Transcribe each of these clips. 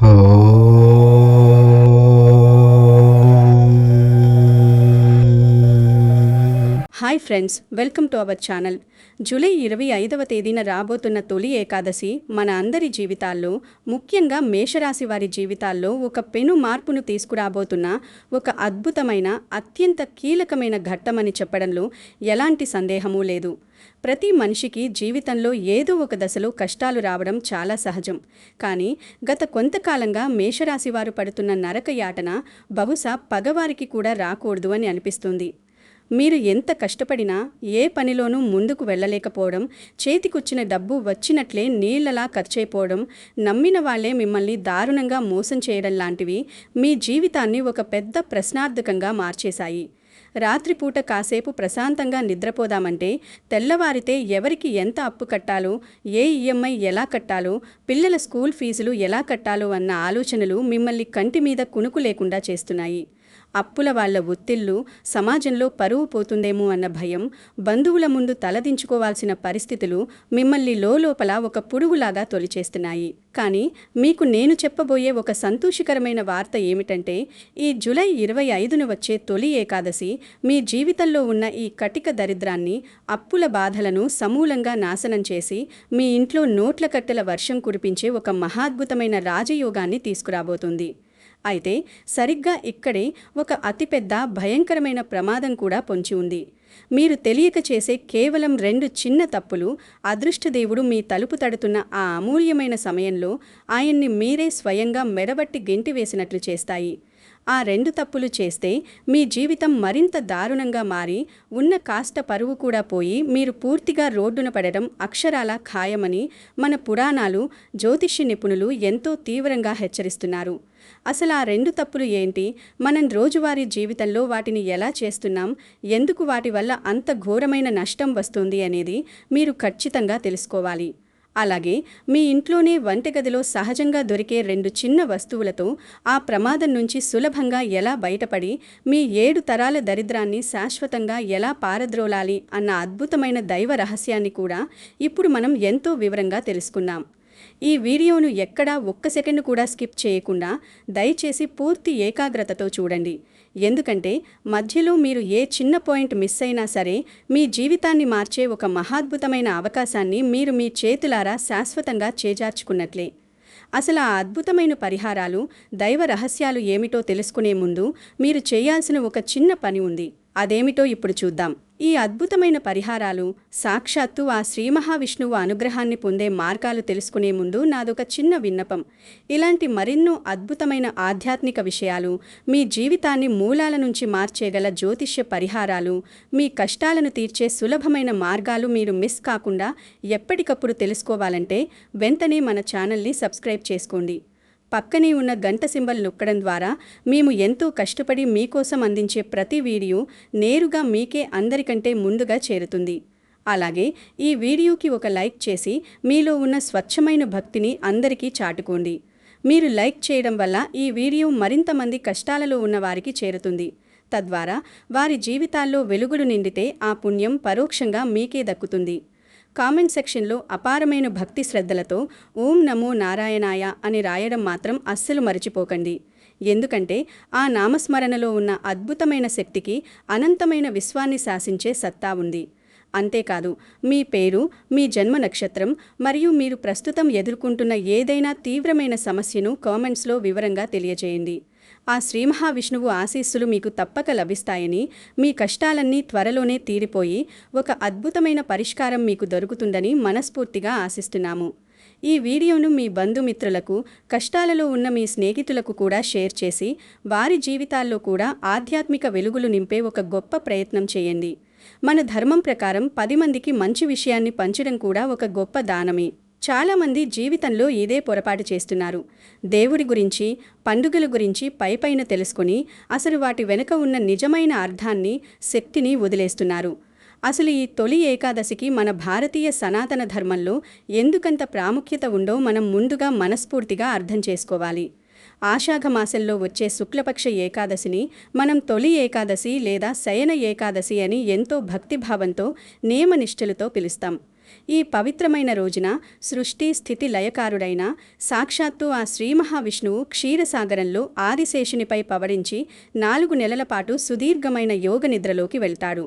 Hi friends, welcome to our channel. July 25వ తేదీన రాబోతున్న తొలి ఏకాదశి మన అందరి జీవితాల్లో, ముఖ్యంగా మేషరాశి వారి జీవితాల్లో ఒక పెను మార్పును తీసుకురాబోతున్న ఒక అద్భుతమైన, అత్యంత కీలకమైన ఘట్టమని చెప్పడంలో ఎలాంటి సందేహమూ లేదు. ప్రతి మనిషికి జీవితంలో ఏదో ఒక దశలో కష్టాలు రావడం చాలా సహజం. కానీ గత కొంతకాలంగా మేషరాశి వారు పడుతున్న నరక యాతన బహుశా పగవారికి కూడా రాకూడదు అని అనిపిస్తుంది. మీరు ఎంత కష్టపడినా ఏ పనిలోనూ ముందుకు వెళ్ళలేకపోవడం, చేతికొచ్చిన డబ్బు వచ్చినట్లే నీళ్లలా ఖర్చయిపోవడం, నమ్మిన వాళ్లే మిమ్మల్ని దారుణంగా మోసం చేయడం లాంటివి మీ జీవితాన్ని ఒక పెద్ద ప్రశ్నార్థకంగా మార్చేశాయి. రాత్రిపూట కాసేపు ప్రశాంతంగా నిద్రపోదామంటే తెల్లవారితే ఎవరికి ఎంత అప్పు కట్టాలో, ఏ ఈఎంఐ ఎలా కట్టాలో, పిల్లల స్కూల్ ఫీజులు ఎలా కట్టాలో అన్న ఆలోచనలు మిమ్మల్ని కంటి మీద కునుకు లేకుండా చేస్తున్నాయి. అప్పుల వాళ్ల ఒత్తిళ్లు, సమాజంలో పరువు పోతుందేమో అన్న భయం, బంధువుల ముందు తలదించుకోవాల్సిన పరిస్థితులు మిమ్మల్ని లోపల ఒక పురుగులాగా తొలిచేస్తున్నాయి. కానీ మీకు నేను చెప్పబోయే ఒక సంతోషకరమైన వార్త ఏమిటంటే, ఈ జూలై 25న వచ్చే తొలి ఏకాదశి మీ జీవితంలో ఉన్న ఈ కటిక దరిద్రాన్ని, అప్పుల బాధలను సమూలంగా నాశనం చేసి మీ ఇంట్లో నోట్ల కట్టెల వర్షం కురిపించే ఒక మహాద్భుతమైన రాజయోగాన్ని తీసుకురాబోతుంది. అయితే సరిగ్గా ఇక్కడే ఒక అతిపెద్ద భయంకరమైన ప్రమాదం కూడా పొంచి ఉంది. మీరు తెలియక చేసే కేవలం 2 చిన్న తప్పులు అదృష్టదేవుడు మీ తలుపు తడుతున్న ఆ అమూల్యమైన సమయంలో ఆయన్ని మీరే స్వయంగా మెడబట్టి గెంటివేసినట్లు చేస్తాయి. ఆ 2 తప్పులు చేస్తే మీ జీవితం మరింత దారుణంగా మారి, ఉన్న కాస్త పరువు కూడా పోయి మీరు పూర్తిగా రోడ్డున పడడం అక్షరాలా ఖాయమని మన పురాణాలు, జ్యోతిష్య నిపుణులు ఎంతో తీవ్రంగా హెచ్చరిస్తున్నారు. అసలు ఆ 2 తప్పులు ఏంటి? మనం రోజువారీ జీవితంలో వాటిని ఎలా చేస్తున్నాం? ఎందుకు వాటి వల్ల అంత ఘోరమైన నష్టం వస్తుంది అనేది మీరు ఖచ్చితంగా తెలుసుకోవాలి. అలాగే మీ ఇంట్లోనే వంటగదిలో సహజంగా దొరికే 2 చిన్న వస్తువులతో ఆ ప్రమాదం నుంచి సులభంగా ఎలా బయటపడి మీ 7 తరాల దరిద్రాన్ని శాశ్వతంగా ఎలా పారద్రోలాలి అన్న అద్భుతమైన దైవ రహస్యాన్ని కూడా ఇప్పుడు మనం ఎంతో వివరంగా తెలుసుకున్నాం. ఈ వీడియోను ఎక్కడా ఒక్క సెకండ్ కూడా స్కిప్ చేయకుండా దయచేసి పూర్తి ఏకాగ్రతతో చూడండి. ఎందుకంటే మధ్యలో మీరు ఏ చిన్న పాయింట్ మిస్ అయినా సరే మీ జీవితాన్ని మార్చే ఒక మహాద్భుతమైన అవకాశాన్ని మీరు మీ చేతులారా శాశ్వతంగా చేజార్చుకున్నట్లే. అసలు ఆ అద్భుతమైన పరిహారాలు, దైవ రహస్యాలు ఏమిటో తెలుసుకునే ముందు మీరు చేయాల్సిన ఒక చిన్న పని ఉంది. అదేమిటో ఇప్పుడు చూద్దాం. ఈ అద్భుతమైన పరిహారాలు, సాక్షాత్తు ఆ శ్రీ మహావిష్ణువు అనుగ్రహాన్ని పొందే మార్గాలు తెలుసుకునే ముందు నాదొక చిన్న విన్నపం. ఇలాంటి మరెన్నో అద్భుతమైన ఆధ్యాత్మిక విషయాలు, మీ జీవితాన్ని మూలాల నుంచి మార్చేగల జ్యోతిష్య పరిహారాలు, మీ కష్టాలను తీర్చే సులభమైన మార్గాలు మీరు మిస్ కాకుండా ఎప్పటికప్పుడు తెలుసుకోవాలంటే వెంటనే మన ఛానల్ని సబ్స్క్రైబ్ చేసుకోండి. పక్కనే ఉన్న గంట సింబల్ నొక్కడం ద్వారా మేము ఎంతో కష్టపడి మీకోసం అందించే ప్రతి వీడియో నేరుగా మీకే అందరికంటే ముందుగా చేరుతుంది. అలాగే ఈ వీడియోకి ఒక లైక్ చేసి మీలో ఉన్న స్వచ్ఛమైన భక్తిని అందరికీ చాటుకోండి. మీరు లైక్ చేయడం వల్ల ఈ వీడియో మరింత మంది కష్టాలలో ఉన్న వారికి చేరుతుంది. తద్వారా వారి జీవితాల్లో వెలుగులు నిండితే ఆ పుణ్యం పరోక్షంగా మీకే దక్కుతుంది. కామెంట్ సెక్షన్లో అపారమైన భక్తి శ్రద్ధలతో ఓం నమో నారాయణాయ అని రాయడం మాత్రం అస్సలు మరచిపోకండి. ఎందుకంటే ఆ నామస్మరణలో ఉన్న అద్భుతమైన శక్తికి అనంతమైన విశ్వాన్ని శాసించే సత్తా ఉంది. అంతేకాదు, మీ పేరు, మీ జన్మ నక్షత్రం మరియు మీరు ప్రస్తుతం ఎదుర్కొంటున్న ఏదైనా తీవ్రమైన సమస్యను కామెంట్స్లో వివరంగా తెలియజేయండి. ఆ శ్రీ మహావిష్ణువు ఆశీస్సులు మీకు తప్పక లభిస్తాయని, మీ కష్టాలన్నీ త్వరలోనే తీరిపోయి ఒక అద్భుతమైన పరిష్కారం మీకు దొరుకుతుందని మనస్ఫూర్తిగా ఆశిస్తున్నాము. ఈ వీడియోను మీ బంధుమిత్రులకు, కష్టాలలో ఉన్న మీ స్నేహితులకు కూడా షేర్ చేసి వారి జీవితాల్లో కూడా ఆధ్యాత్మిక వెలుగులు నింపే ఒక గొప్ప ప్రయత్నం చేయండి. మన ధర్మం ప్రకారం 10 మందికి మంచి విషయాన్ని పంచడం కూడా ఒక గొప్ప దానమే. చాలామంది జీవితంలో ఇదే పొరపాటు చేస్తున్నారు. దేవుడి గురించి, పండుగల గురించి పైపైన తెలుసుకుని అసలు వాటి వెనుక ఉన్న నిజమైన అర్థాన్ని, శక్తిని వదిలేస్తున్నారు. అసలు ఈ తొలి ఏకాదశికి మన భారతీయ సనాతన ధర్మంలో ఎందుకంత ప్రాముఖ్యత ఉందో మనం ముందుగా మనస్ఫూర్తిగా అర్థం చేసుకోవాలి. ఆషాఢమాసంలో వచ్చే శుక్లపక్ష ఏకాదశిని మనం తొలి ఏకాదశి లేదా శయన ఏకాదశి అని ఎంతో భక్తిభావంతో, నియమనిష్టలతో పిలుస్తాం. ఈ పవిత్రమైన రోజున సృష్టి స్థితి లయకారుడైన సాక్షాత్తు ఆ శ్రీ మహావిష్ణువు క్షీరసాగరంలో ఆదిశేషునిపై పవడించి 4 నెలల పాటు సుదీర్ఘమైన యోగ నిద్రలోకి వెళ్తాడు.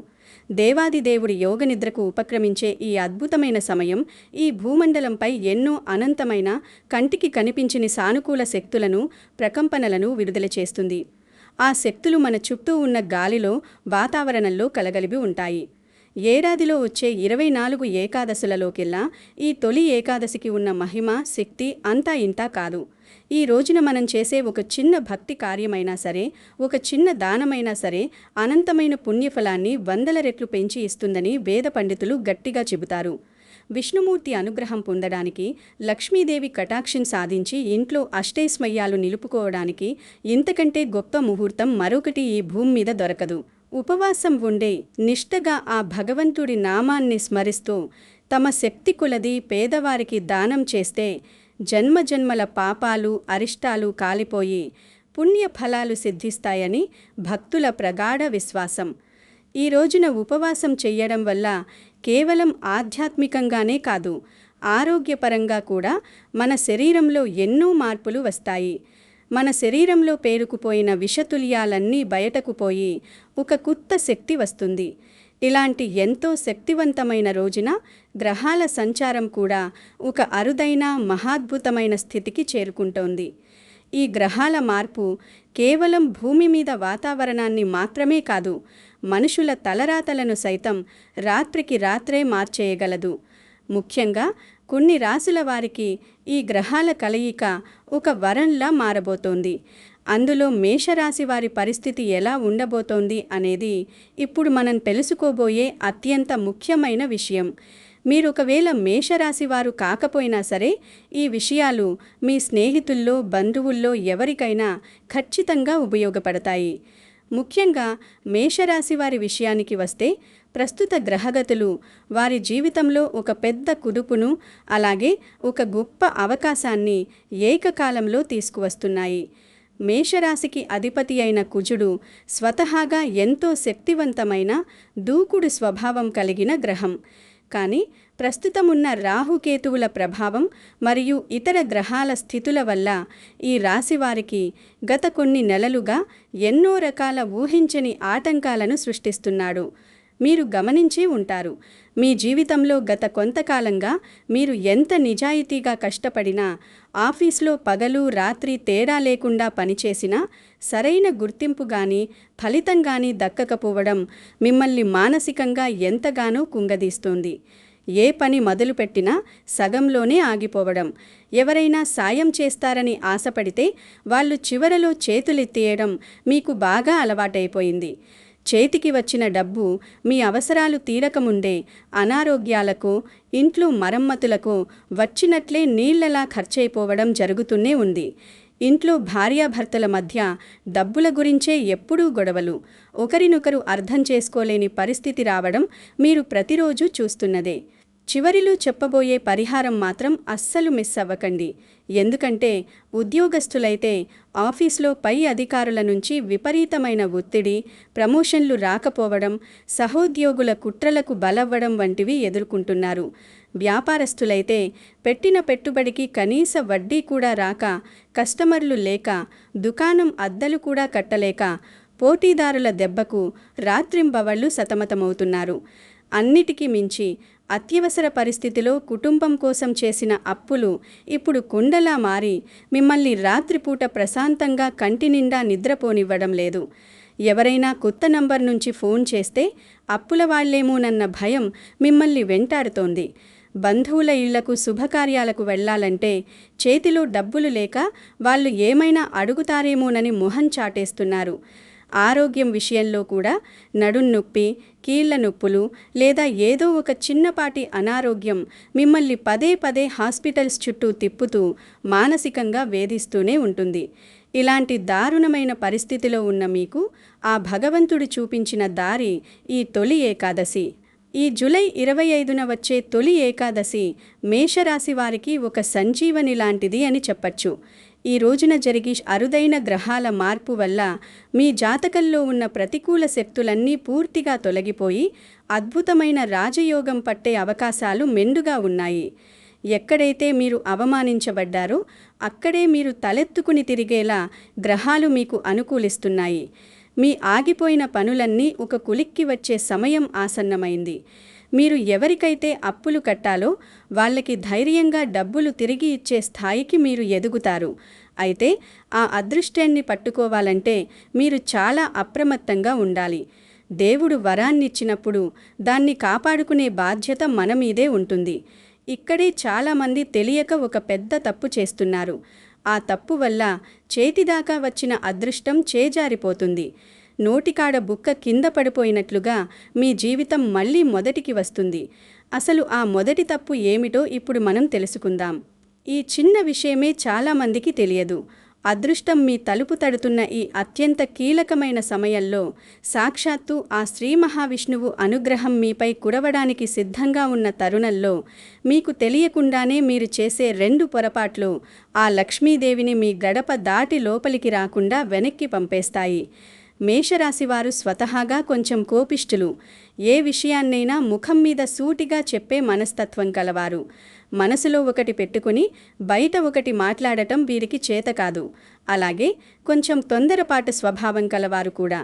దేవాదిదేవుడి యోగనిద్రకు ఉపక్రమించే ఈ అద్భుతమైన సమయం ఈ భూమండలంపై ఎన్నో అనంతమైన కంటికి కనిపించని సానుకూల శక్తులను, ప్రకంపనలను విడుదల చేస్తుంది. ఆ శక్తులు మన చుట్టూ ఉన్న గాలిలో, వాతావరణంలో కలగలిపి ఉంటాయి. ఏడాదిలో వచ్చే 24 ఏకాదశులలోకెల్లా ఈ తొలి ఏకాదశికి ఉన్న మహిమ, శక్తి అంతా ఇంతా కాదు. ఈ రోజున మనం చేసే ఒక చిన్న భక్తి కార్యమైనా సరే, ఒక చిన్న దానమైనా సరే అనంతమైన పుణ్యఫలాన్ని 100 రెట్లు పెంచి ఇస్తుందని వేద పండితులు గట్టిగా చెబుతారు. విష్ణుమూర్తి అనుగ్రహం పొందడానికి, లక్ష్మీదేవి కటాక్షం సాధించి ఇంట్లో అష్టైశ్వర్యాలు నిలుపుకోవడానికి ఇంతకంటే గొప్ప ముహూర్తం మరొకటి ఈ భూమి మీద దొరకదు. ఉపవాసం ఉండే నిష్ఠగా ఆ భగవంతుడి నామాన్ని స్మరిస్తూ తమ శక్తి కొలది పేదవారికి దానం చేస్తే జన్మజన్మల పాపాలు, అరిష్టాలు కాలిపోయి పుణ్యఫలాలు సిద్ధిస్తాయని భక్తుల ప్రగాఢ విశ్వాసం. ఈ రోజున ఉపవాసం చెయ్యడం వల్ల కేవలం ఆధ్యాత్మికంగానే కాదు, ఆరోగ్యపరంగా కూడా మన శరీరంలో ఎన్నో మార్పులు వస్తాయి. మన శరీరంలో పేరుకుపోయిన విషతుల్యాలన్నీ బయటకు పోయి ఒక కొత్త శక్తి వస్తుంది. ఇలాంటి ఎంతో శక్తివంతమైన రోజున గ్రహాల సంచారం కూడా ఒక అరుదైన మహాద్భుతమైన స్థితికి చేరుకుంటోంది. ఈ గ్రహాల మార్పు కేవలం భూమి మీద వాతావరణాన్ని మాత్రమే కాదు, మనుషుల తలరాతలను సైతం రాత్రికి రాత్రే మార్చేయగలదు. ముఖ్యంగా కొన్ని రాసుల వారికి ఈ గ్రహాల కలయిక ఒక వరంలా మారబోతోంది. అందులో మేషరాశి వారి పరిస్థితి ఎలా ఉండబోతోంది అనేది ఇప్పుడు మనం తెలుసుకోబోయే అత్యంత ముఖ్యమైన విషయం. మీరు ఒకవేళ మేషరాశి వారు కాకపోయినా సరే ఈ విషయాలు మీ స్నేహితుల్లో, బంధువుల్లో ఎవరికైనా ఖచ్చితంగా ఉపయోగపడతాయి. ముఖ్యంగా మేషరాశి వారి విషయానికి వస్తే ప్రస్తుత గ్రహగతులు వారి జీవితంలో ఒక పెద్ద కుదుపును, అలాగే ఒక గొప్ప అవకాశాన్ని ఏకకాలంలో తీసుకువస్తున్నాయి. మేషరాశికి అధిపతి అయిన కుజుడు స్వతహాగా ఎంతో శక్తివంతమైన దూకుడు స్వభావం కలిగిన గ్రహం. కానీ ప్రస్తుతమున్న రాహుకేతువుల ప్రభావం మరియు ఇతర గ్రహాల స్థితుల వల్ల ఈ రాశివారికి గత కొన్ని నెలలుగా ఎన్నో రకాల ఊహించని ఆటంకాలను సృష్టిస్తున్నాడు. మీరు గమనించే ఉంటారు, మీ జీవితంలో గత కొంతకాలంగా మీరు ఎంత నిజాయితీగా కష్టపడినా, ఆఫీస్లో పగలు రాత్రి తేడా లేకుండా పనిచేసినా సరైన గుర్తింపు గాని, ఫలితం గాని దక్కకపోవడం మిమ్మల్ని మానసికంగా ఎంతగానో కుంగదీస్తోంది. ఏ పని మొదలుపెట్టినా సగంలోనే ఆగిపోవడం, ఎవరైనా సాయం చేస్తారని ఆశపడితే వాళ్ళు చివరలో చేతులెత్తేయడం మీకు బాగా అలవాటైపోయింది. చేతికి వచ్చిన డబ్బు మీ అవసరాలు తీరకముందే అనారోగ్యాలకు, ఇంట్లో మరమ్మతులకు వచ్చినట్లే నీళ్లలా ఖర్చయిపోవడం జరుగుతూనే ఉంది. ఇంట్లో భార్యాభర్తల మధ్య డబ్బుల గురించే ఎప్పుడూ గొడవలు, ఒకరినొకరు అర్థం చేసుకోలేని పరిస్థితి రావడం మీరు ప్రతిరోజు చూస్తున్నదే. చివరిలో చెప్పబోయే పరిహారం మాత్రం అస్సలు మిస్ అవ్వకండి. ఎందుకంటే ఉద్యోగస్తులైతే ఆఫీస్లో పై అధికారుల నుంచి విపరీతమైన ఒత్తిడి, ప్రమోషన్లు రాకపోవడం, సహోద్యోగుల కుట్రలకు బలవ్వడం వంటివి ఎదుర్కొంటున్నారు. వ్యాపారస్తులైతే పెట్టిన పెట్టుబడికి కనీస వడ్డీ కూడా రాక, కస్టమర్లు లేక, దుకాణం అద్దెలు కూడా కట్టలేక, పోటీదారుల దెబ్బకు రాత్రింబవళ్లు సతమతమవుతున్నారు. అన్నిటికీ మించి అత్యవసర పరిస్థితిలో కుటుంబం కోసం చేసిన అప్పులు ఇప్పుడు కుండలా మారి మిమ్మల్ని రాత్రిపూట ప్రశాంతంగా కంటి నిండా నిద్రపోనివ్వడం లేదు. ఎవరైనా కొత్త నంబర్ నుంచి ఫోన్ చేస్తే అప్పుల వాళ్లేమోనన్న భయం మిమ్మల్ని వెంటాడుతోంది. బంధువుల ఇళ్లకు శుభకార్యాలకు వెళ్లాలంటే చేతిలో డబ్బులు లేక వాళ్ళు ఏమైనా అడుగుతారేమోనని మొహం చాటేస్తున్నారు. ఆరోగ్యం విషయంలో కూడా నడుం నొప్పి, కీళ్ల నొప్పులు లేదా ఏదో ఒక చిన్నపాటి అనారోగ్యం మిమ్మల్ని పదే పదే హాస్పిటల్స్ చుట్టూ తిప్పుతూ మానసికంగా వేధిస్తూనే ఉంటుంది. ఇలాంటి దారుణమైన పరిస్థితిలో ఉన్న మీకు ఆ భగవంతుడు చూపించిన దారి ఈ తొలి ఏకాదశి. ఈ జూలై 25న వచ్చే తొలి ఏకాదశి మేషరాశి వారికి ఒక సంజీవని లాంటిది అని చెప్పచ్చు. ఈ రోజున జరిగి అరుదైన గ్రహాల మార్పు వల్ల మీ జాతకంలో ఉన్న ప్రతికూల శక్తులన్నీ పూర్తిగా తొలగిపోయి అద్భుతమైన రాజయోగం పట్టే అవకాశాలు మెండుగా ఉన్నాయి. ఎక్కడైతే మీరు అవమానించబడ్డారో అక్కడే మీరు తలెత్తుకుని తిరిగేలా గ్రహాలు మీకు అనుకూలిస్తున్నాయి. మీ ఆగిపోయిన పనులన్నీ ఒక కులిక్కి వచ్చే సమయం ఆసన్నమైంది. మీరు ఎవరికైతే అప్పులు కట్టాలో వాళ్ళకి ధైర్యంగా డబ్బులు తిరిగి ఇచ్చే స్థాయికి మీరు ఎదుగుతారు. అయితే ఆ అదృష్టాన్ని పట్టుకోవాలంటే మీరు చాలా అప్రమత్తంగా ఉండాలి. దేవుడు వరాన్నిచ్చినప్పుడు దాన్ని కాపాడుకునే బాధ్యత మన మీదే ఉంటుంది. ఇక్కడే చాలామంది తెలియక ఒక పెద్ద తప్పు చేస్తున్నారు. ఆ తప్పు వల్ల చేతిదాకా వచ్చిన అదృష్టం చేజారిపోతుంది. నోటికాడ బుక్క కింద పడిపోయినట్లుగా మీ జీవితం మళ్ళీ మొదటికి వస్తుంది. అసలు ఆ మొదటి తప్పు ఏమిటో ఇప్పుడు మనం తెలుసుకుందాం. ఈ చిన్న విషయమే చాలామందికి తెలియదు. అదృష్టం మీ తలుపు తడుతున్న ఈ అత్యంత కీలకమైన సమయంలో సాక్షాత్తు ఆ శ్రీ మహావిష్ణువు అనుగ్రహం మీపై కురవడానికి సిద్ధంగా ఉన్న తరుణంలో మీకు తెలియకుండానే మీరు చేసే 2 పొరపాట్లు ఆ లక్ష్మీదేవిని మీ గడప దాటి లోపలికి రాకుండా వెనక్కి పంపేస్తాయి. మేషరాశివారు స్వతహాగా కొంచెం కోపిష్ఠులు. ఏ విషయాన్నైనా ముఖం మీద సూటిగా చెప్పే మనస్తత్వం కలవారు. మనసులో ఒకటి పెట్టుకుని బయట ఒకటి మాట్లాడటం వీరికి చేత కాదు. అలాగే కొంచెం తొందరపాటు స్వభావం కలవారు కూడా.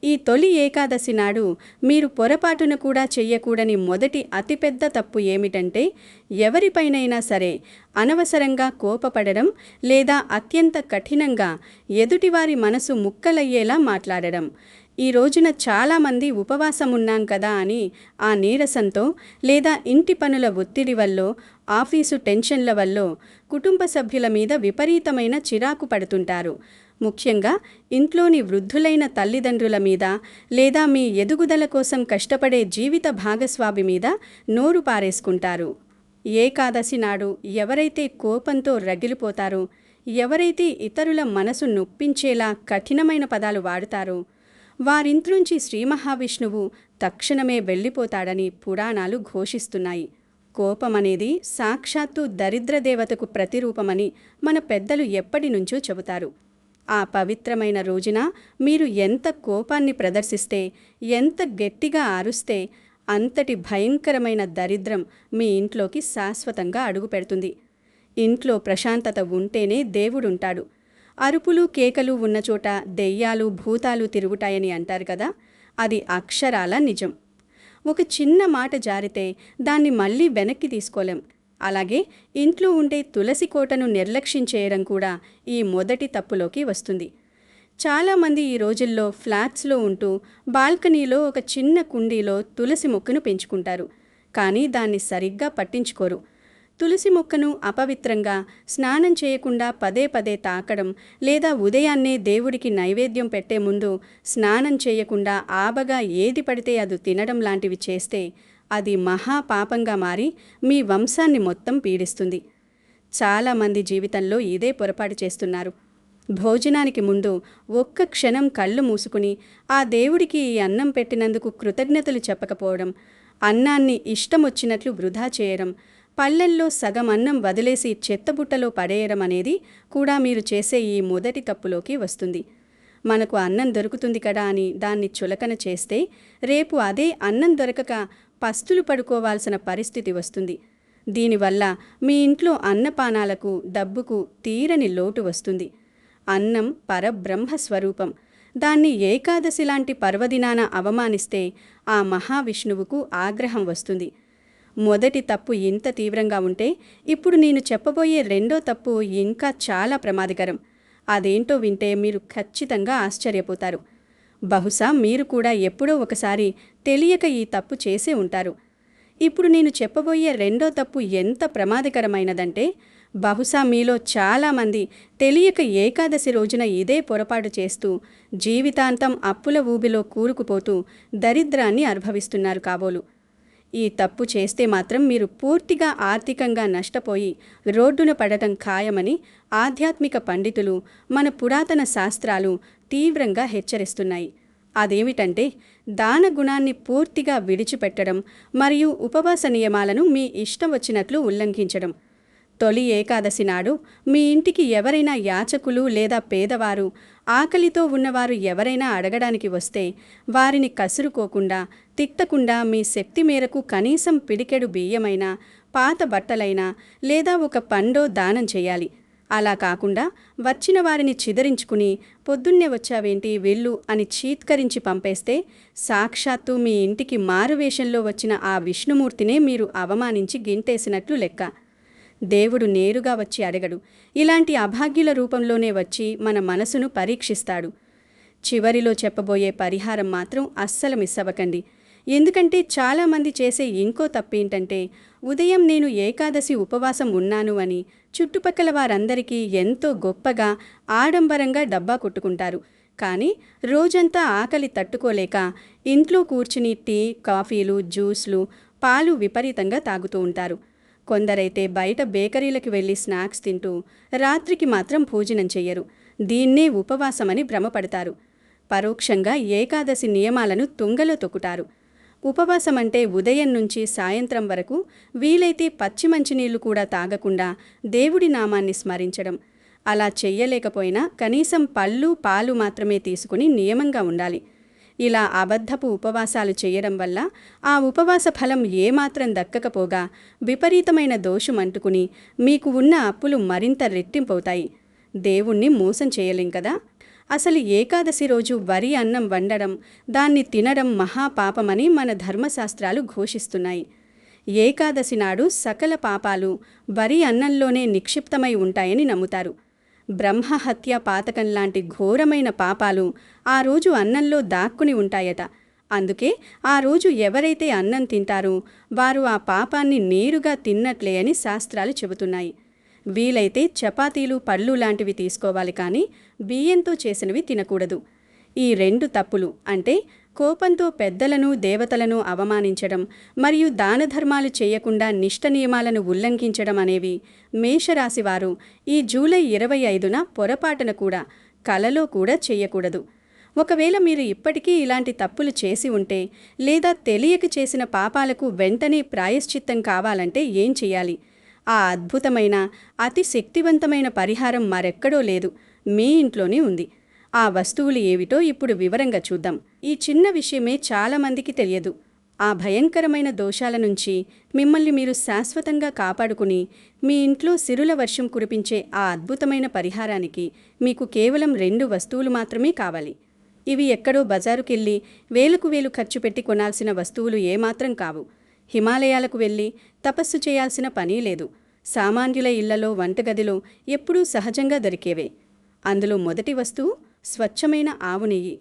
ఈ తొలి ఏకాదశి నాడు మీరు పొరపాటున కూడా చెయ్యకూడని మొదటి అతిపెద్ద తప్పు ఏమిటంటే ఎవరిపైనైనా సరే అనవసరంగా కోపపడడం లేదా అత్యంత కఠినంగా ఎదుటివారి మనసు ముక్కలయ్యేలా మాట్లాడడం. ఈ రోజున చాలామంది ఉపవాసం ఉన్నాం కదా అని ఆ నీరసంతో లేదా ఇంటి పనుల ఒత్తిడి వల్లో ఆఫీసు టెన్షన్ల వల్లో కుటుంబ సభ్యుల మీద విపరీతమైన చిరాకు పడుతుంటారు. ముఖ్యంగా ఇంట్లోని వృద్ధులైన తల్లిదండ్రుల మీద లేదా మీ ఎదుగుదల కోసం కష్టపడే జీవిత భాగస్వామి మీద నోరు పారేసుకుంటారు. ఏకాదశి నాడు ఎవరైతే కోపంతో రగిలిపోతారో, ఎవరైతే ఇతరుల మనసు నొప్పించేలా కఠినమైన పదాలు వాడుతారో వారింట్లోంచి శ్రీ మహావిష్ణువు తక్షణమే వెళ్ళిపోతాడని పురాణాలు ఘోషిస్తున్నాయి. కోపమనేది సాక్షాత్తు దరిద్ర దేవతకు ప్రతిరూపమని మన పెద్దలు ఎప్పటి నుంచో చెబుతారు. ఆ పవిత్రమైన రోజున మీరు ఎంత కోపాన్ని ప్రదర్శిస్తే, ఎంత గట్టిగా అరుస్తే అంతటి భయంకరమైన దరిద్రం మీ ఇంట్లోకి శాశ్వతంగా అడుగుపెడుతుంది. ఇంట్లో ప్రశాంతత ఉంటేనే దేవుడుంటాడు. అరుపులు కేకలు ఉన్నచోట దెయ్యాలు భూతాలు తిరుగుతాయని అంటారు కదా, అది అక్షరాల నిజం. ఒక చిన్న మాట జారితే దాన్ని మళ్ళీ వెనక్కి తీసుకోలేం. అలాగే ఇంట్లో ఉండే తులసి కోటను నిర్లక్ష్యం చేయడం కూడా ఈ మొదటి తప్పులోకి వస్తుంది. చాలామంది ఈ రోజుల్లో ఫ్లాట్స్లో ఉంటూ బాల్కనీలో ఒక చిన్న కుండీలో తులసి మొక్కను పెంచుకుంటారు. కానీ దాన్ని సరిగ్గా పట్టించుకోరు. తులసి మొక్కను అపవిత్రంగా స్నానం చేయకుండా పదే పదే తాకడం లేదా ఉదయాన్నే దేవుడికి నైవేద్యం పెట్టే ముందు స్నానం చేయకుండా ఆబగా ఏది పడితే అది తినడం లాంటివి చేస్తే అది మహాపాపంగా మారి మీ వంశాన్ని మొత్తం పీడిస్తుంది. చాలామంది జీవితంలో ఇదే పొరపాటు చేస్తున్నారు. భోజనానికి ముందు ఒక్క క్షణం కళ్ళు మూసుకుని ఆ దేవుడికి ఈ అన్నం పెట్టినందుకు కృతజ్ఞతలు చెప్పకపోవడం, అన్నాన్ని ఇష్టమొచ్చినట్లు వృధా చేయడం, పళ్ళెల్లో సగం అన్నం వదిలేసి చెత్తబుట్టలో పడేయడం అనేది కూడా మీరు చేసే ఈ మొదటి తప్పులోకి వస్తుంది. మనకు అన్నం దొరుకుతుంది కదా అని దాన్ని చులకన చేస్తే రేపు అదే అన్నం దొరకక పస్తులు పడుకోవాల్సిన పరిస్థితి వస్తుంది. దీనివల్ల మీ ఇంట్లో అన్నపానాలకు డబ్బుకు తీరని లోటు వస్తుంది. అన్నం పరబ్రహ్మ స్వరూపం. దాన్ని ఏకాదశి లాంటి పర్వదినాన అవమానిస్తే ఆ మహావిష్ణువుకు ఆగ్రహం వస్తుంది. మొదటి తప్పు ఇంత తీవ్రంగా ఉంటే ఇప్పుడు నేను చెప్పబోయే 2వ తప్పు ఇంకా చాలా ప్రమాదకరం. అదేంటో వింటే మీరు ఖచ్చితంగా ఆశ్చర్యపోతారు. బహుశా మీరు కూడా ఎప్పుడో ఒకసారి తెలియక ఈ తప్పు చేసే ఉంటారు. ఇప్పుడు నేను చెప్పబోయే 2వ తప్పు ఎంత ప్రమాదకరమైనదంటే బహుశా మీలో చాలామంది తెలియక ఏకాదశి రోజున ఇదే పొరపాటు చేస్తూ జీవితాంతం అప్పుల ఊబిలో కూరుకుపోతూ దరిద్రాన్ని అనుభవిస్తున్నారు కాబోలు. ఈ తప్పు చేస్తే మాత్రం మీరు పూర్తిగా ఆర్థికంగా నష్టపోయి రోడ్డున పడటం ఖాయమని ఆధ్యాత్మిక పండితులు, మన పురాతన శాస్త్రాలు తీవ్రంగా హెచ్చరిస్తున్నాయి. అదేమిటంటే దాన గుణాన్ని పూర్తిగా విడిచిపెట్టడం మరియు ఉపవాస నియమాలను మీ ఇష్టం వచ్చినట్లు ఉల్లంఘించడం. తొలి ఏకాదశి నాడు మీ ఇంటికి ఎవరైనా యాచకులు లేదా పేదవారు, ఆకలితో ఉన్నవారు ఎవరైనా అడగడానికి వస్తే వారిని కసురుకోకుండా, తిట్టకుండా మీ శక్తి మేరకు కనీసం పిడికెడు బియ్యమైనా, పాత బట్టలైనా లేదా ఒక పండో దానం చేయాలి. అలా కాకుండా వచ్చిన వారిని చిదరించుకుని పొద్దున్నే వచ్చావేంటి వెళ్ళు అని చీత్కరించి పంపేస్తే సాక్షాత్తు మీ ఇంటికి మారువేషంలో వచ్చిన ఆ విష్ణుమూర్తినే మీరు అవమానించి గింటేసినట్లు లెక్క. దేవుడు నేరుగా వచ్చి అడగడు. ఇలాంటి అభాగ్యుల రూపంలోనే వచ్చి మన మనసును పరీక్షిస్తాడు. చివరిలో చెప్పబోయే పరిహారం మాత్రం అస్సలు మిస్ అవ్వకండి. ఎందుకంటే చాలామంది చేసే ఇంకో తప్పేంటంటే ఉదయం నేను ఏకాదశి ఉపవాసం ఉన్నాను అని చుట్టుపక్కల వారందరికీ ఎంతో గొప్పగా ఆడంబరంగా డబ్బా కొట్టుకుంటారు. కానీ రోజంతా ఆకలి తట్టుకోలేక ఇంట్లో కూర్చుని టీ, కాఫీలు, జ్యూస్లు, పాలు విపరీతంగా తాగుతూ ఉంటారు. కొందరైతే బయట బేకరీలకు వెళ్ళి స్నాక్స్ తింటూ రాత్రికి మాత్రం భోజనం చెయ్యరు. దీన్నే ఉపవాసమని భ్రమపడతారు. పరోక్షంగా ఏకాదశి నియమాలను తుంగలో తొక్కుతారు. ఉపవాసం అంటే ఉదయం నుంచి సాయంత్రం వరకు వీలైతే పచ్చి మంచినీళ్లు కూడా తాగకుండా దేవుడి నామాన్ని స్మరించడం. అలా చెయ్యలేకపోయినా కనీసం పళ్ళు, పాలు మాత్రమే తీసుకుని నియమంగా ఉండాలి. ఇలా అబద్ధపు ఉపవాసాలు చేయడం వల్ల ఆ ఉపవాస ఫలం ఏమాత్రం దక్కకపోగా విపరీతమైన దోషం అంటుకుని మీకు ఉన్న అప్పులు మరింత రెట్టింపవుతాయి. దేవుణ్ణి మోసం చేయలేం కదా. అసలు ఏకాదశి రోజు వరి అన్నం వండడం, దాన్ని తినడం మహాపాపమని మన ధర్మశాస్త్రాలు ఘోషిస్తున్నాయి. ఏకాదశి నాడు సకల పాపాలు వరి అన్నంలోనే నిక్షిప్తమై ఉంటాయని నమ్ముతారు. బ్రహ్మహత్య పాతకం లాంటి ఘోరమైన పాపాలు ఆ రోజు అన్నంలో దాక్కుని ఉంటాయట. అందుకే ఆ రోజు ఎవరైతే అన్నం తింటారో వారు ఆ పాపాన్ని నేరుగా తిన్నట్లే అని శాస్త్రాలు చెబుతున్నాయి. వీలైతే చపాతీలు, పళ్ళు లాంటివి తీసుకోవాలి, కానీ బియ్యంతో చేసినవి తినకూడదు. ఈ రెండు తప్పులు అంటే కోపంతో పెద్దలను, దేవతలను అవమానించడం మరియు దానధర్మాలు చేయకుండా నిష్ట నియమాలను ఉల్లంఘించడం అనేవి మేషరాశివారు ఈ జూలై 25న పొరపాటున కూడా కలలో కూడా చేయకూడదు. ఒకవేళ మీరు ఇప్పటికీ ఇలాంటి తప్పులు చేసి ఉంటే లేదా తెలియక చేసిన పాపాలకు వెంటనే ప్రాయశ్చిత్తం కావాలంటే ఏం చేయాలి? ఆ అద్భుతమైన, అతి శక్తివంతమైన పరిహారం మరెక్కడో లేదు, మీ ఇంట్లోనే ఉంది. ఆ వస్తువులు ఏవిటో ఇప్పుడు వివరంగా చూద్దాం. ఈ చిన్న విషయమే చాలామందికి తెలియదు. ఆ భయంకరమైన దోషాల నుంచి మిమ్మల్ని మీరు శాశ్వతంగా కాపాడుకుని మీ ఇంట్లో సిరుల వర్షం కురిపించే ఆ అద్భుతమైన పరిహారానికి మీకు కేవలం 2 వస్తువులు మాత్రమే కావాలి. ఇవి ఎక్కడో బజారుకెళ్ళి వేలకు వేలు ఖర్చు పెట్టి కొనాల్సిన వస్తువులు ఏమాత్రం కావు. హిమాలయాలకు వెళ్ళి తపస్సు చేయాల్సిన పనీ లేదు. సామాన్యుల ఇళ్లలో, వంటగదిలో ఎప్పుడూ సహజంగా దొరికేవే. అందులో మొదటి వస్తువు స్వచ్ఛమైన ఆవు నెయ్యి.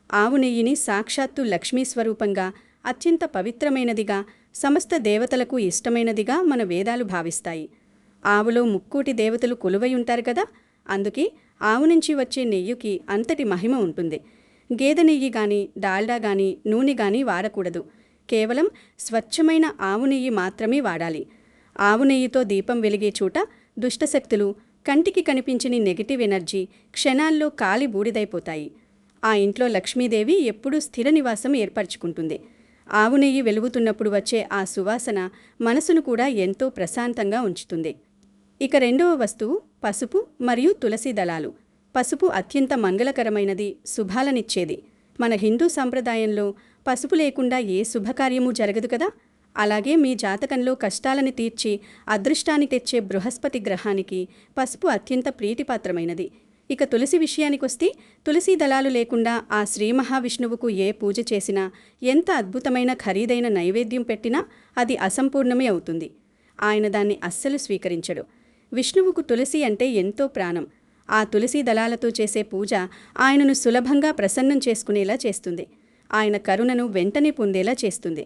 ఆవు నెయ్యిని సాక్షాత్తు లక్ష్మీ స్వరూపంగా, అత్యంత పవిత్రమైనదిగా, సమస్త దేవతలకు ఇష్టమైనదిగా మన వేదాలు భావిస్తాయి. ఆవులో ముక్కోటి దేవతలు కొలువై ఉంటారు కదా, అందుకే ఆవు నుంచి వచ్చే నెయ్యికి అంతటి మహిమ ఉంటుంది. గేదె నెయ్యి గాని, డాల్డా గాని, నూనె గాని వాడకూడదు. కేవలం స్వచ్ఛమైన ఆవు నెయ్యి మాత్రమే వాడాలి. ఆవు నెయ్యితో దీపం వెలిగే చోట దుష్టశక్తులు, కంటికి కనిపించని నెగటివ్ ఎనర్జీ క్షణాల్లో కాలి బూడిదైపోతాయి. ఆ ఇంట్లో లక్ష్మీదేవి ఎప్పుడూ స్థిర నివాసం ఏర్పరచుకుంటుంది. ఆవు నెయ్యి వెలుగుతున్నప్పుడు వచ్చే ఆ సువాసన మనసును కూడా ఎంతో ప్రశాంతంగా ఉంచుతుంది. ఇక రెండవ వస్తువు పసుపు మరియు తులసి దళాలు. పసుపు అత్యంత మంగళకరమైనది, శుభాలనిచ్చేది. మన హిందూ సంప్రదాయంలో పసుపు లేకుండా ఏ శుభకార్యమూ జరగదు కదా. అలాగే మీ జాతకంలో కష్టాలను తీర్చి అదృష్టాన్ని తెచ్చే బృహస్పతి గ్రహానికి పసుపు అత్యంత ప్రీతిపాత్రమైనది. ఇక తులసి విషయానికొస్తే తులసి దళాలు లేకుండా ఆ శ్రీ మహావిష్ణువుకు ఏ పూజ చేసినా, ఎంత అద్భుతమైన ఖరీదైన నైవేద్యం పెట్టినా అది అసంపూర్ణమే అవుతుంది. ఆయన దాన్ని అస్సలు స్వీకరించడు. విష్ణువుకు తులసి అంటే ఎంతో ప్రాణం. ఆ తులసి దళాలతో చేసే పూజ ఆయనను సులభంగా ప్రసన్నం చేసుకునేలా చేస్తుంది. ఆయన కరుణను వెంటనే పొందేలా చేస్తుంది.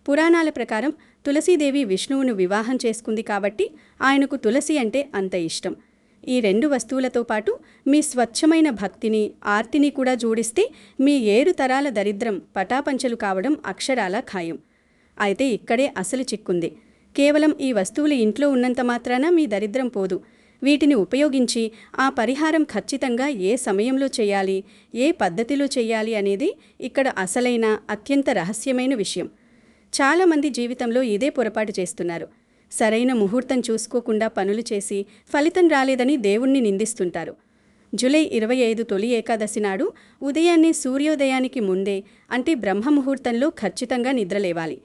పురాణాల ప్రకారం తులసీదేవి విష్ణువును వివాహం చేసుకుంది కాబట్టి ఆయనకు తులసి అంటే అంత ఇష్టం. ఈ 2 వస్తువులతో పాటు మీ స్వచ్ఛమైన భక్తిని, ఆర్తిని కూడా జోడిస్తే మీ 7 తరాల దరిద్రం పటాపంచలు కావడం అక్షరాల ఖాయం. అయితే ఇక్కడే అసలు చిక్కుంది. కేవలం ఈ వస్తువులు ఇంట్లో ఉన్నంత మాత్రాన మీ దరిద్రం పోదు. వీటిని ఉపయోగించి ఆ పరిహారం ఖచ్చితంగా ఏ సమయంలో చేయాలి, ఏ పద్ధతిలో చేయాలి అనేది ఇక్కడ అసలైన, అత్యంత రహస్యమైన విషయం. చాలామంది జీవితంలో ఇదే పొరపాటు చేస్తున్నారు. సరైన ముహూర్తం చూసుకోకుండా పనులు చేసి ఫలితం రాలేదని దేవుణ్ణి నిందిస్తుంటారు. జూలై 25 తొలి ఏకాదశి నాడు ఉదయాన్నే సూర్యోదయానికి ముందే అంటే బ్రహ్మముహూర్తంలో ఖచ్చితంగా నిద్రలేవాలి.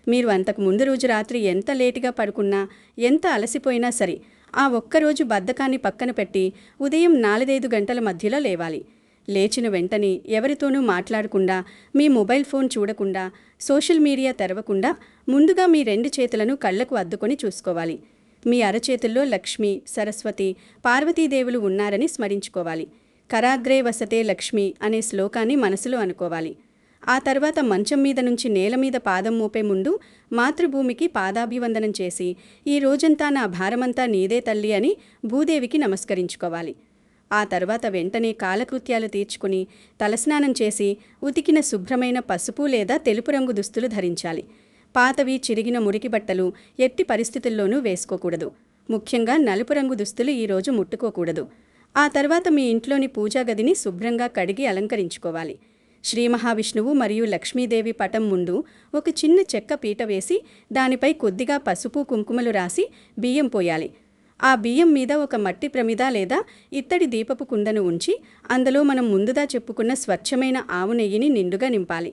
మీరు అంతకు ముందు రోజు రాత్రి ఎంత లేటుగా పడుకున్నా, ఎంత అలసిపోయినా సరే, ఆ ఒక్కరోజు బద్ధకాన్ని పక్కన పెట్టి ఉదయం 4-5 గంటల మధ్యలో లేవాలి. లేచిన వెంటనే ఎవరితోనూ మాట్లాడకుండా, మీ మొబైల్ ఫోన్ చూడకుండా, సోషల్ మీడియా తెరవకుండా ముందుగా మీ 2 చేతులను కళ్లకు అద్దుకొని చూసుకోవాలి. మీ అరచేతుల్లో లక్ష్మి, సరస్వతి, పార్వతీదేవులు ఉన్నారని స్మరించుకోవాలి. కరాగ్రే వసతే లక్ష్మి అనే శ్లోకాన్ని మనసులో అనుకోవాలి. ఆ తర్వాత మంచం మీద నుంచి నేల మీద పాదం మోపే ముందు మాతృభూమికి పాదాభివందనం చేసి, ఈ రోజంతా నా భారమంతా నీదే తల్లి అని భూదేవికి నమస్కరించుకోవాలి. ఆ తర్వాత వెంటనే కాలకృత్యాలు తీర్చుకుని తలస్నానం చేసి ఉతికిన శుభ్రమైన పసుపు లేదా తెలుపు రంగు దుస్తులు ధరించాలి. పాతవి, చిరిగిన మురికి బట్టలు ఎట్టి పరిస్థితుల్లోనూ వేసుకోకూడదు. ముఖ్యంగా నలుపు రంగు దుస్తులు ఈరోజు ముట్టుకోకూడదు. ఆ తర్వాత మీ ఇంట్లోని పూజా గదిని శుభ్రంగా కడిగి అలంకరించుకోవాలి. శ్రీ మహావిష్ణువు మరియు లక్ష్మీదేవి పటం ముందు ఒక చిన్న చెక్క పీట వేసి దానిపై కొద్దిగా పసుపు, కుంకుమలు రాసి బియ్యం పోయాలి. ఆ బియ్యం మీద ఒక మట్టి ప్రమిద లేదా ఇత్తడి దీపపు కుండను ఉంచి అందులో మనం ముందుగా చెప్పుకున్న స్వచ్ఛమైన ఆవు నెయ్యిని నిండుగా నింపాలి.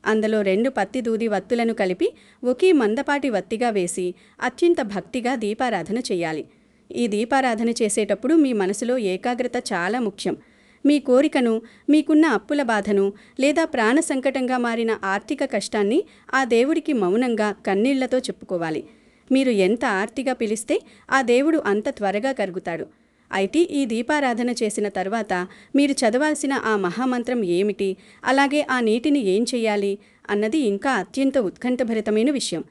అందులో 2 పత్తి దూది వత్తులను కలిపి ఒకే మందపాటి వత్తిగా వేసి అత్యంత భక్తిగా దీపారాధన చేయాలి. ఈ దీపారాధన చేసేటప్పుడు మీ మనసులో ఏకాగ్రత చాలా ముఖ్యం. మీ కోరికను, మీకున్న అప్పుల బాధను లేదా ప్రాణ సంకటంగా మారిన ఆర్థిక కష్టాన్ని ఆ దేవుడికి మౌనంగా కన్నీళ్లతో చెప్పుకోవాలి. మీరు ఎంత ఆర్తిగా పిలిస్తే ఆ దేవుడు అంత త్వరగా కరుగుతాడు. అయితే ఈ దీపారాధన చేసిన తర్వాత మీరు చదవాల్సిన ఆ మహామంత్రం ఏమిటి, అలాగే ఆ నీటిని ఏం చెయ్యాలి అన్నది ఇంకా అత్యంత ఉత్కంఠభరితమైన విషయం.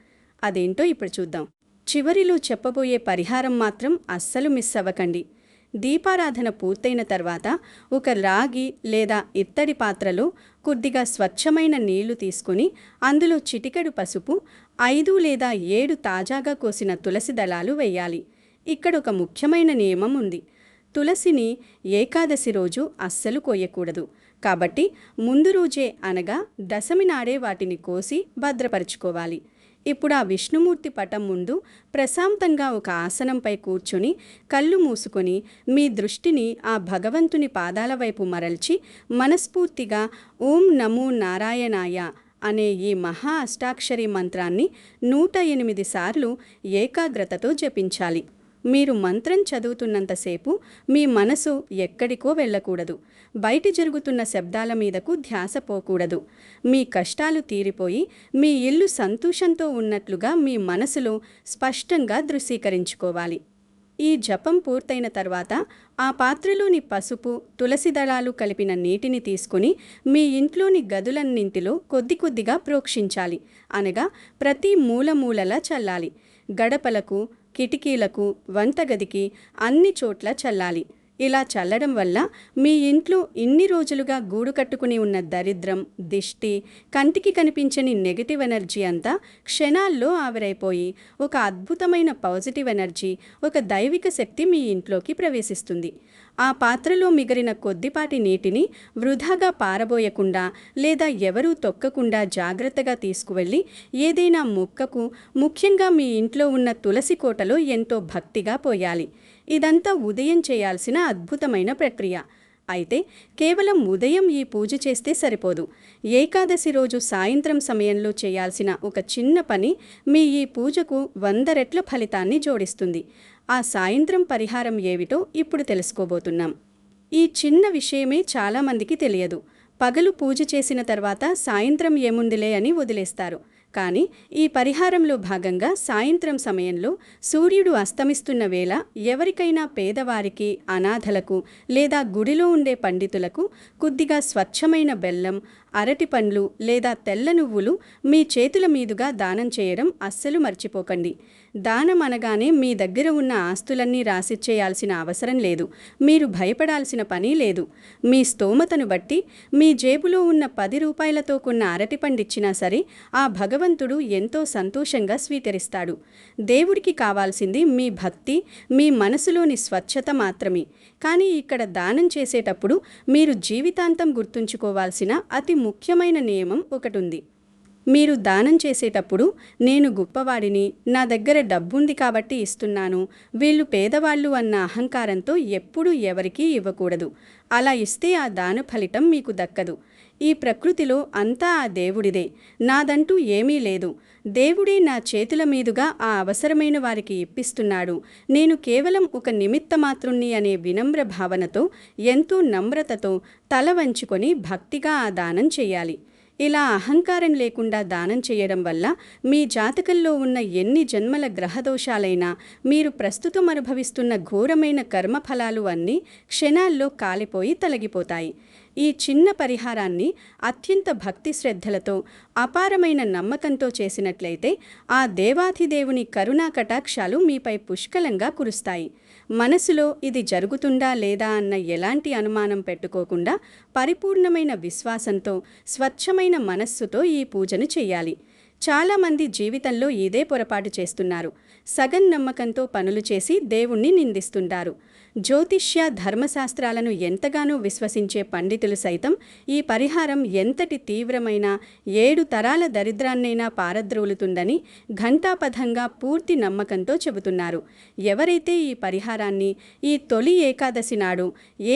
అదేంటో ఇప్పుడు చూద్దాం. చివరిలో చెప్పబోయే పరిహారం మాత్రం అస్సలు మిస్ అవ్వకండి. దీపారాధన పూర్తయిన తర్వాత ఒక రాగి లేదా ఇత్తడి పాత్రలో కొద్దిగా స్వచ్ఛమైన నీళ్లు తీసుకుని అందులో చిటికెడు పసుపు, 5 లేదా 7 తాజాగా కోసిన తులసి దళాలు వేయాలి. ఇక్కడ ఒక ముఖ్యమైన నియమం ఉంది. తులసిని ఏకాదశి రోజు అస్సలు కోయకూడదు. కాబట్టి ముందు రోజే అనగా దశమి నాడే వాటిని కోసి భద్రపరుచుకోవాలి. ఇప్పుడు ఆ విష్ణుమూర్తి పటం ముందు ప్రశాంతంగా ఒక ఆసనంపై కూర్చొని కళ్ళు మూసుకొని మీ దృష్టిని ఆ భగవంతుని పాదాల వైపు మరల్చి మనస్ఫూర్తిగా ఓం నమో నారాయణాయ అనే ఈ మహా అష్టాక్షరి మంత్రాన్ని 108 సార్లు ఏకాగ్రతతో జపించాలి. మీరు మంత్రం చదువుతున్నంతసేపు మీ మనసు ఎక్కడికో వెళ్ళకూడదు. బయట జరుగుతున్న శబ్దాల మీదకు ధ్యాస పోకూడదు. మీ కష్టాలు తీరిపోయి మీ ఇల్లు సంతోషంతో ఉన్నట్లుగా మీ మనసులో స్పష్టంగా దృశ్యీకరించుకోవాలి. ఈ జపం పూర్తయిన తర్వాత ఆ పాత్రలోని పసుపు, తులసి దళాలు కలిపిన నీటిని తీసుకుని మీ ఇంట్లోని గదులన్నింటిలో కొద్ది కొద్దిగా ప్రోక్షించాలి. అనగా ప్రతి మూలలా చల్లాలి. గడపలకు, కిటికీలకు, వంటగదికి అన్ని చోట్ల చల్లాలి. ఇలా చల్లడం వల్ల మీ ఇంట్లో ఇన్ని రోజులుగా గూడు కట్టుకుని ఉన్న దరిద్రం, దిష్టి, కంటికి కనిపించని నెగటివ్ ఎనర్జీ అంతా క్షణాల్లో ఆవిరైపోయి ఒక అద్భుతమైన పాజిటివ్ ఎనర్జీ, ఒక దైవిక శక్తి మీ ఇంట్లోకి ప్రవేశిస్తుంది. ఆ పాత్రలో మిగిలిన కొద్దిపాటి నీటిని వృధాగా పారబోయకుండా లేదా ఎవరూ తొక్కకుండా జాగ్రత్తగా తీసుకువెళ్ళి ఏదైనా మొక్కకు, ముఖ్యంగా మీ ఇంట్లో ఉన్న తులసి కోటలో ఎంతో భక్తిగా పోయాలి. ఇదంతా ఉదయం చేయాల్సిన అద్భుతమైన ప్రక్రియ. అయితే కేవలం ఉదయం ఈ పూజ చేస్తే సరిపోదు. ఏకాదశి రోజు సాయంత్రం సమయంలో చేయాల్సిన ఒక చిన్న పని మీ ఈ పూజకు 100 రెట్ల ఫలితాన్ని జోడిస్తుంది. ఆ సాయంత్రం పరిహారం ఏమిటో ఇప్పుడు తెలుసుకోబోతున్నాం. ఈ చిన్న విషయమే చాలామందికి తెలియదు. పగలు పూజ చేసిన తర్వాత సాయంత్రం ఏముందిలే అని వదిలేస్తారు. కానీ ఈ పరిహారంలో భాగంగా సాయంత్రం సమయంలో సూర్యుడు అస్తమిస్తున్న వేళ ఎవరికైనా పేదవారికి, అనాథలకు లేదా గుడిలో ఉండే పండితులకు కొద్దిగా స్వచ్ఛమైన బెల్లం, అరటి పండ్లు లేదా తెల్ల నువ్వులు మీ చేతుల మీదుగా దానం చేయడం అస్సలు మర్చిపోకండి. దానం అనగానే మీ దగ్గర ఉన్న ఆస్తులన్నీ రాసిచ్చేయాల్సిన అవసరం లేదు. మీరు భయపడాల్సిన పని లేదు. మీ స్తోమతను బట్టి మీ జేబులో ఉన్న 10 రూపాయలతో కొన్న అరటిపండిచ్చినా సరే ఆ భగవంతుడు ఎంతో సంతోషంగా స్వీకరిస్తాడు. దేవుడికి కావాల్సింది మీ భక్తి, మీ మనసులోని స్వచ్ఛత మాత్రమే. కానీ ఇక్కడ దానం చేసేటప్పుడు మీరు జీవితాంతం గుర్తుంచుకోవాల్సిన అతి ముఖ్యమైన నియమం ఒకటుంది. మీరు దానం చేసేటప్పుడు నేను గొప్పవాడిని, నా దగ్గర డబ్బుంది కాబట్టి ఇస్తున్నాను, వీళ్ళు పేదవాళ్ళు అన్న అహంకారంతో ఎప్పుడూ ఎవరికీ ఇవ్వకూడదు. అలా ఇస్తే ఆ దాన ఫలితం మీకు దక్కదు. ఈ ప్రకృతిలో అంతా ఆ దేవుడిదే, నాదంటూ ఏమీ లేదు. దేవుడే నా చేతుల మీదుగా ఆ అవసరమైన వారికి ఇప్పిస్తున్నాడు. నేను కేవలం ఒక నిమిత్తమాత్రుణ్ణి అనే వినమ్ర భావనతో, ఎంతో నమ్రతతో తల వంచుకొని భక్తిగా ఆ దానం చేయాలి. ఇలా అహంకారం లేకుండా దానం చేయడం వల్ల మీ జాతకంలో ఉన్న ఎన్ని జన్మల గ్రహదోషాలైనా, మీరు ప్రస్తుతం అనుభవిస్తున్న ఘోరమైన కర్మఫలాలు అన్నీ క్షణాల్లో కాలిపోయి తొలగిపోతాయి. ఈ చిన్న పరిహారాన్ని అత్యంత భక్తి శ్రద్ధలతో, అపారమైన నమ్మకంతో చేసినట్లయితే ఆ దేవాధిదేవుని కరుణా కటాక్షాలు మీపై పుష్కలంగా కురుస్తాయి. మనసులో ఇది జరుగుతుందా లేదా అన్న ఎలాంటి అనుమానం పెట్టుకోకుండా పరిపూర్ణమైన విశ్వాసంతో, స్వచ్ఛమైన మనస్సుతో ఈ పూజను చెయ్యాలి. చాలామంది జీవితంలో ఇదే పొరపాటు చేస్తున్నారు. సగం నమ్మకంతో పనులు చేసి దేవుణ్ణి నిందిస్తుంటారు. జ్యోతిష్య ధర్మశాస్త్రాలను ఎంతగానో విశ్వసించే పండితులు సైతం ఈ పరిహారం ఎంతటి తీవ్రమైన 7 తరాల దరిద్రాన్నైనా పారద్రోలుతుందని ఘంటాపథంగా పూర్తి నమ్మకంతో చెబుతున్నారు. ఎవరైతే ఈ పరిహారాన్ని ఈ తొలి ఏకాదశి నాడు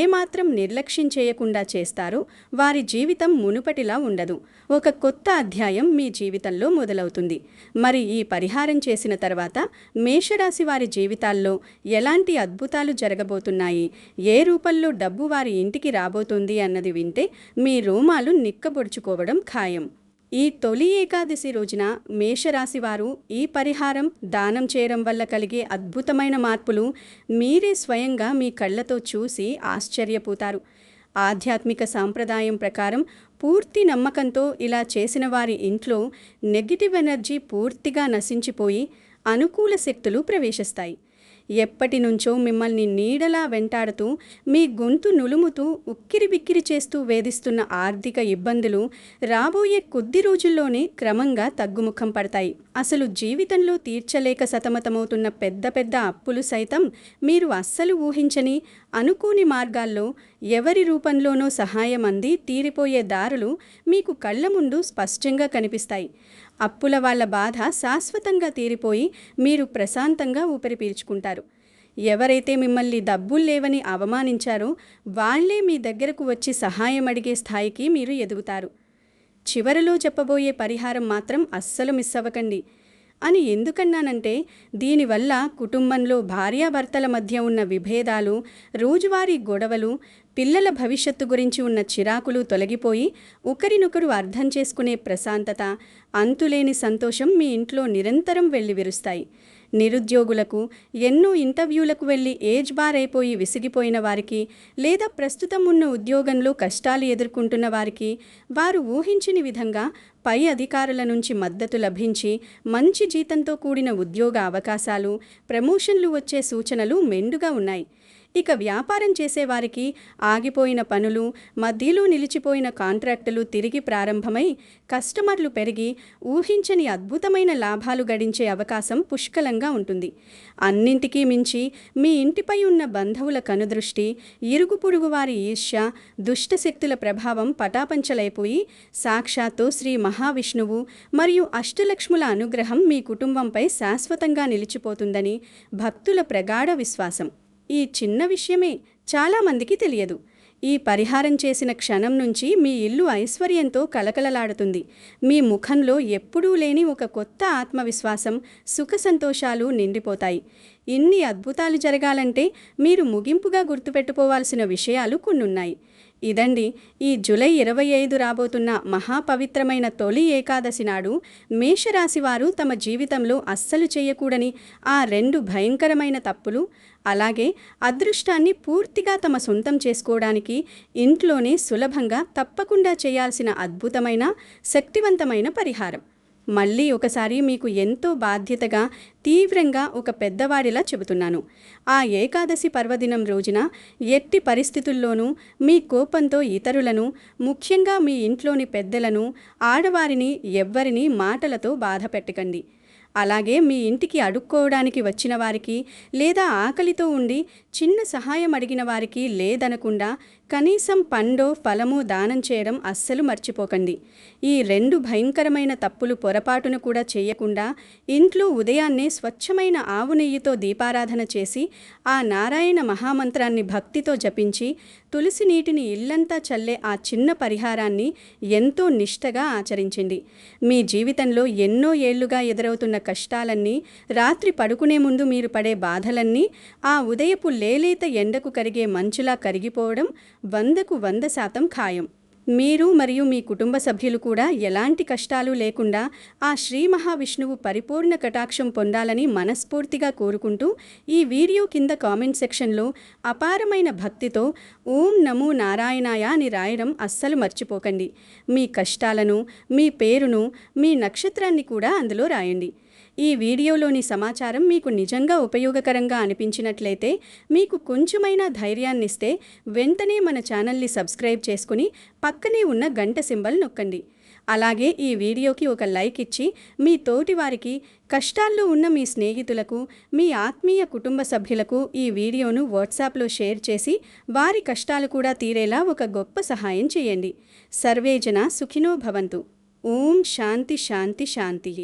ఏమాత్రం నిర్లక్ష్యం చేయకుండా చేస్తారో వారి జీవితం మునుపటిలా ఉండదు. ఒక కొత్త అధ్యాయం మీ జీవితంలో మొదలవుతుంది. మరి ఈ పరిహారం చేసిన తర్వాత మేషరాశి వారి జీవితాల్లో ఎలాంటి అద్భుతాలు జరగబోతున్నాయి, ఏ రూపంలో డబ్బు వారి ఇంటికి రాబోతుంది అన్నది వింటే మీ రోమాలు నిక్కబొడుచుకోవడం ఖాయం. ఈ తొలి ఏకాదశి రోజున మేషరాశి వారు ఈ పరిహారం దానం చేయడం వల్ల కలిగే అద్భుతమైన మార్పులు మీరే స్వయంగా మీ కళ్ళతో చూసి ఆశ్చర్యపోతారు. ఆధ్యాత్మిక సాంప్రదాయం ప్రకారం పూర్తి నమ్మకంతో ఇలా చేసిన వారి ఇంట్లో నెగిటివ్ ఎనర్జీ పూర్తిగా నశించిపోయి అనుకూల శక్తులు ప్రవేశిస్తాయి. ఎప్పటి నుంచో మిమ్మల్ని నీడలా వెంటాడుతూ, మీ గొంతు నులుముతూ, ఉక్కిరిబిక్కిరి చేస్తూ వేధిస్తున్న ఆర్థిక ఇబ్బందులు రాబోయే కొద్ది రోజుల్లోనే క్రమంగా తగ్గుముఖం పడతాయి. అసలు జీవితంలో తీర్చలేక సతమతమవుతున్న పెద్ద పెద్ద అప్పులు సైతం మీరు అస్సలు ఊహించని అనుకోని మార్గాల్లో ఎవరి రూపంలోనో సహాయం అంది తీరిపోయే దారులు మీకు కళ్ళ ముందు స్పష్టంగా కనిపిస్తాయి. అప్పుల వాళ్ళ బాధ శాశ్వతంగా తీరిపోయి మీరు ప్రశాంతంగా ఊపిరి పీల్చుకుంటారు. ఎవరైతే మిమ్మల్ని డబ్బులు లేవని అవమానించారో వాళ్లే మీ దగ్గరకు వచ్చి సహాయం అడిగే స్థాయికి మీరు ఎదుగుతారు. చివరిలో చెప్పబోయే పరిహారం మాత్రం అస్సలు మిస్ అవ్వకండి. అని ఎందుకన్నానంటే దీనివల్ల కుటుంబంలో భార్యాభర్తల మధ్య ఉన్న విభేదాలు, రోజువారీ గొడవలు, పిల్లల భవిష్యత్తు గురించి ఉన్న చిరాకులు తొలగిపోయి ఒకరినొకరు అర్థం చేసుకునే ప్రశాంతత, అంతులేని సంతోషం మీ ఇంట్లో నిరంతరం వెల్లివిరుస్తాయి. నిరుద్యోగులకు, ఎన్నో ఇంటర్వ్యూలకు వెళ్ళి ఏజ్ బార్ అయిపోయి విసిగిపోయిన వారికి, లేదా ప్రస్తుతం ఉన్న ఉద్యోగంలో కష్టాలు ఎదుర్కొంటున్న వారికి వారు ఊహించని విధంగా పై అధికారుల నుంచి మద్దతు లభించి మంచి జీతంతో కూడిన ఉద్యోగ అవకాశాలు, ప్రమోషన్లు వచ్చే సూచనలు మెండుగా ఉన్నాయి. ఇక వ్యాపారం చేసేవారికి ఆగిపోయిన పనులు, మధ్యలో నిలిచిపోయిన కాంట్రాక్టులు తిరిగి ప్రారంభమై కస్టమర్లు పెరిగి ఊహించని అద్భుతమైన లాభాలు గడించే అవకాశం పుష్కలంగా ఉంటుంది. అన్నింటికీ మించి మీ ఇంటిపై ఉన్న బంధువుల కనుదృష్టి, ఇరుగు పొరుగు వారి ఈర్ష్య, దుష్టశక్తుల ప్రభావం పటాపంచలైపోయి సాక్షాత్తు శ్రీ మహావిష్ణువు మరియు అష్టలక్ష్ముల అనుగ్రహం మీ కుటుంబంపై శాశ్వతంగా నిలిచిపోతుందని భక్తుల ప్రగాఢ విశ్వాసం. ఈ చిన్న విషయమే చాలామందికి తెలియదు. ఈ పరిహారం చేసిన క్షణం నుంచి మీ ఇల్లు ఐశ్వర్యంతో కలకలలాడుతుంది. మీ ముఖంలో ఎప్పుడూ లేని ఒక కొత్త ఆత్మవిశ్వాసం, సుఖ సంతోషాలు నిండిపోతాయి. ఇన్ని అద్భుతాలు జరగాలంటే మీరు ముగింపుగా గుర్తుపెట్టుకోవాల్సిన విషయాలు కొన్నున్నాయి. ఇదండి ఈ జూలై 25 రాబోతున్న మహాపవిత్రమైన తొలి ఏకాదశి నాడు మేషరాశివారు తమ జీవితంలో అస్సలు చేయకూడని ఆ 2 భయంకరమైన తప్పులు, అలాగే అదృష్టాన్ని పూర్తిగా తమ సొంతం చేసుకోవడానికి ఇంట్లోనే సులభంగా తప్పకుండా చేయాల్సిన అద్భుతమైన, శక్తివంతమైన పరిహారం. మళ్ళీ ఒకసారి మీకు ఎంతో బాధ్యతగా, తీవ్రంగా ఒక పెద్దవాడిలా చెబుతున్నాను. ఆ ఏకాదశి పర్వదినం రోజున ఎట్టి పరిస్థితుల్లోనూ మీ కోపంతో ఇతరులను, ముఖ్యంగా మీ ఇంట్లోని పెద్దలను, ఆడవారిని ఎవ్వరినీ మాటలతో బాధ పెట్టకండి. అలాగే మీ ఇంటికి అడుక్కోవడానికి వచ్చిన వారికి, లేదా ఆకలితో ఉండి చిన్న సహాయం అడిగిన వారికి లేదనకుండా కనీసం పండో ఫలమో దానం చేయడం అస్సలు మర్చిపోకండి. ఈ 2 భయంకరమైన తప్పులు పొరపాటును కూడా చేయకుండా ఇంట్లో ఉదయాన్నే స్వచ్ఛమైన ఆవు నెయ్యితో దీపారాధన చేసి ఆ నారాయణ మహామంత్రాన్ని భక్తితో జపించి తులసి నీటిని ఇల్లంతా చల్లే ఆ చిన్న పరిహారాన్ని ఎంతో నిష్టగా ఆచరించండి. మీ జీవితంలో ఎన్నో ఏళ్లుగా ఎదురవుతున్న కష్టాలన్నీ, రాత్రి పడుకునే ముందు మీరు పడే బాధలన్నీ ఆ ఉదయపు లేలేత ఎండకు కరిగే మంచులా కరిగిపోవడం 100కు 100% ఖాయం. మీరు మరియు మీ కుటుంబ సభ్యులు కూడా ఎలాంటి కష్టాలు లేకుండా ఆ శ్రీ మహావిష్ణువు పరిపూర్ణ కటాక్షం పొందాలని మనస్ఫూర్తిగా కోరుకుంటూ ఈ వీడియో కింద కామెంట్ సెక్షన్లో అపారమైన భక్తితో ఓం నమో నారాయణాయ అని రాయడం అస్సలు మర్చిపోకండి. మీ కష్టాలను, మీ పేరును, మీ నక్షత్రాన్ని కూడా అందులో రాయండి. ఈ వీడియోలోని సమాచారం మీకు నిజంగా ఉపయోగకరంగా అనిపించినట్లయితే, మీకు కొంచెమైనా ధైర్యాన్నిస్తే వెంటనే మన ఛానల్ని సబ్స్క్రైబ్ చేసుకుని పక్కనే ఉన్న గంట సింబల్ నొక్కండి. అలాగే ఈ వీడియోకి ఒక లైక్ ఇచ్చి మీ తోటి వారికి, కష్టాల్లో ఉన్న మీ స్నేహితులకు, మీ ఆత్మీయ కుటుంబ సభ్యులకు ఈ వీడియోను వాట్సాప్లో షేర్ చేసి వారి కష్టాలు కూడా తీరేలా ఒక గొప్ప సహాయం చేయండి. సర్వేజన సుఖినో భవంతు. ఓం శాంతి శాంతి శాంతి.